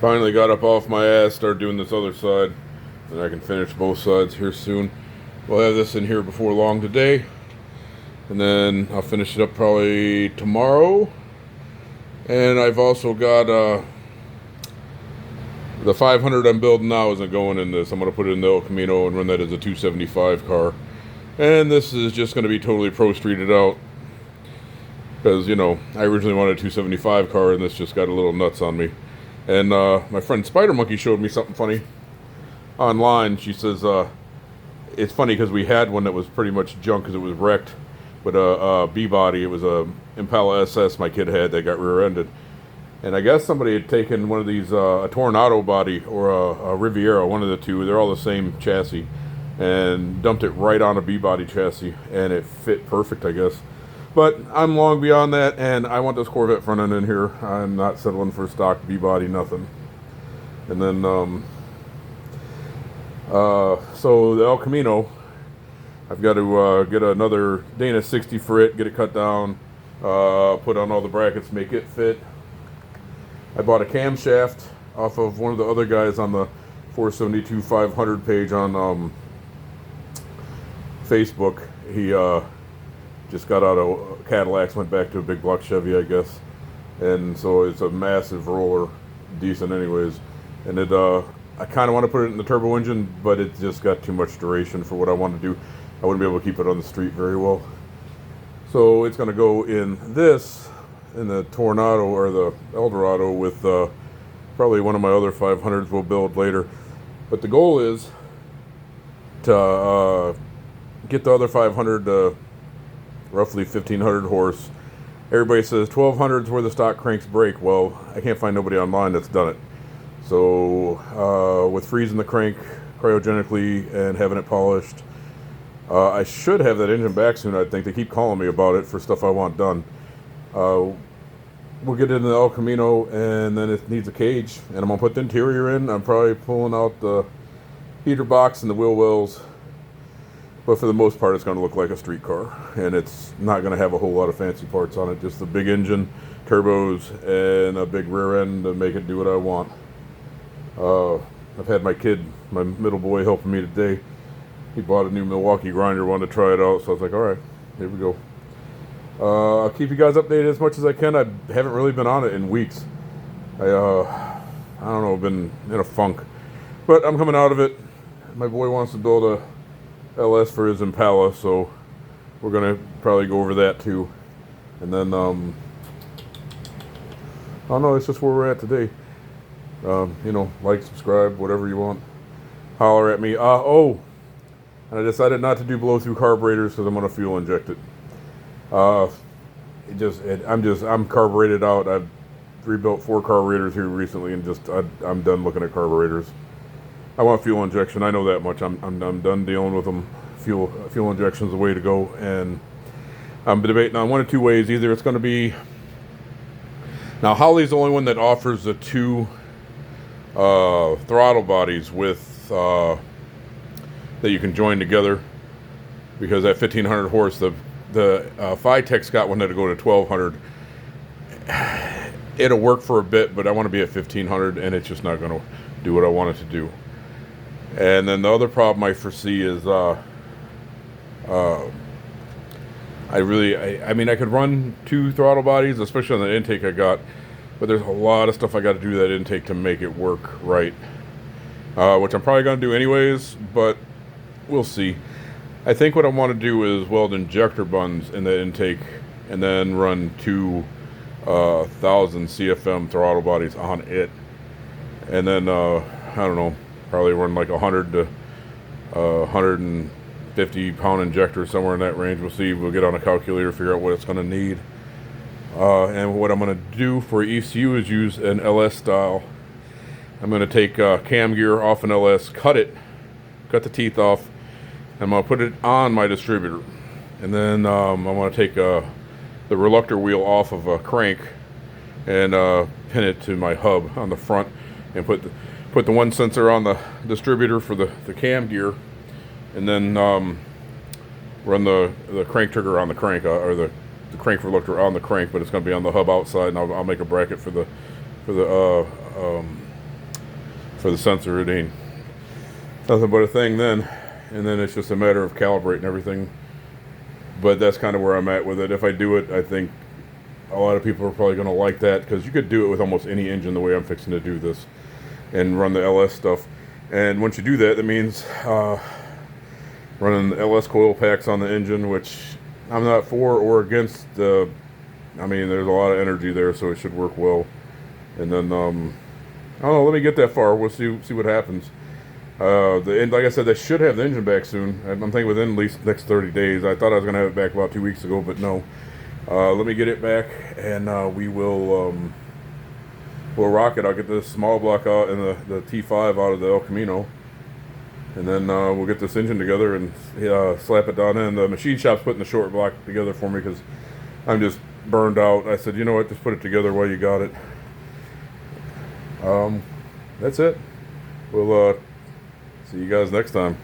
Finally got up off my ass, started doing this other side, and I can finish both sides here soon. We'll have this in here before long today, and then I'll finish it up probably tomorrow. And I've also got the 500 I'm building now isn't going in this. I'm going to put it in the El Camino and run that as a 275 car. And this is just going to be totally pro streeted out. Because, you know, I originally wanted a 275 car and this just got a little nuts on me. And my friend Spider Monkey showed me something funny online. She says, it's funny because we had one that was pretty much junk because it was wrecked. But a B-body, it was a Impala SS my kid had that got rear-ended. And I guess somebody had taken one of these, a Tornado body or a Riviera, one of the two, they're all the same chassis, and dumped it right on a B-body chassis, and it fit perfect, I guess. But I'm long beyond that, and I want this Corvette front end in here. I'm not settling for stock B-body, nothing. And then, so the El Camino, I've got to get another Dana 60 for it, get it cut down, put on all the brackets, make it fit. I bought a camshaft off of one of the other guys on the 472 500 page on Facebook. He just got out of Cadillacs, went back to a big block Chevy, I guess. And so it's a massive roller, decent anyways. And it, I kind of want to put it in the turbo engine, but it just got too much duration for what I want to do. I wouldn't be able to keep it on the street very well. So it's going to go in this, in the Tornado or the Eldorado with probably one of my other 500s we'll build later. But the goal is to get the other 500 to roughly 1,500 horse. Everybody says 1,200 is where the stock cranks break. Well, I can't find nobody online that's done it. So with freezing the crank cryogenically and having it polished, I should have that engine back soon, I think. They keep calling me about it for stuff I want done. We'll get into the El Camino, and then it needs a cage, and I'm going to put the interior in. I'm probably pulling out the heater box and the wheel wells, but for the most part it's going to look like a street car, and it's not going to have a whole lot of fancy parts on it, just the big engine, turbos, and a big rear end to make it do what I want. I've had my kid, my middle boy, helping me today. He bought a new Milwaukee grinder, wanted to try it out, so I was like, alright, here we go. I'll keep you guys updated as much as I can. I haven't really been on it in weeks. I don't know, I've been in a funk. But I'm coming out of it. My boy wants to build a LS for his Impala, so we're going to probably go over that too. And then, I don't know, it's just where we're at today. You know, like, subscribe, whatever you want. Holler at me. Oh, and I decided not to do blow-through carburetors because I'm going to fuel inject it. I'm carbureted out. I've rebuilt 4 carburetors here recently, and I'm done looking at carburetors. I want fuel injection. I know that much. I'm done dealing with them. Fuel injection is the way to go, and I'm debating on one of two ways. Either it's going to be, now Holley's the only one that offers the 2 throttle bodies with that you can join together, because at 1,500 horse, the Phytech's got one that'll go to 1,200. It'll work for a bit, but I want to be at 1,500, and it's just not going to do what I want it to do. And then the other problem I foresee is, I mean, I could run 2 throttle bodies, especially on the intake I got, but there's a lot of stuff I got to do that intake to make it work right, which I'm probably going to do anyways, but we'll see. I think what I want to do is weld injector buns in the intake and then run 2 1,000 CFM throttle bodies on it. And then, I don't know, probably run like 100 to 150 pound injector, somewhere in that range. We'll see. We'll get on a calculator, figure out what it's going to need. And what I'm going to do for ECU is use an LS style. I'm going to take cam gear off an LS, cut the teeth off, I'm going to put it on my distributor, and then I'm going to take the reluctor wheel off of a crank and pin it to my hub on the front, and put the one sensor on the distributor for the cam gear, and then run the crank trigger on the crank, or the crank reluctor on the crank, but it's going to be on the hub outside, and I'll make a bracket for the for the sensor. It ain't nothing but a thing then, and then it's just a matter of calibrating everything. But that's kind of where I'm at with it. If I do it, I think a lot of people are probably going to like that, because you could do it with almost any engine the way I'm fixing to do this and run the LS stuff. And once you do that, that means running the LS coil packs on the engine, which I'm not for or against. I mean, there's a lot of energy there, so it should work well. And then, I don't know, let me get that far. We'll see what happens. Like I said, they should have the engine back soon. I'm thinking within at least the next 30 days. I thought I was going to have it back about 2 weeks ago, but no. Let me get it back, and we'll rock it. I'll get this small block out and the T5 out of the El Camino, and then we'll get this engine together and slap it down in. The machine shop's putting the short block together for me because I'm just burned out. I said, you know what, just put it together while you got it. That's it. We'll see you guys next time.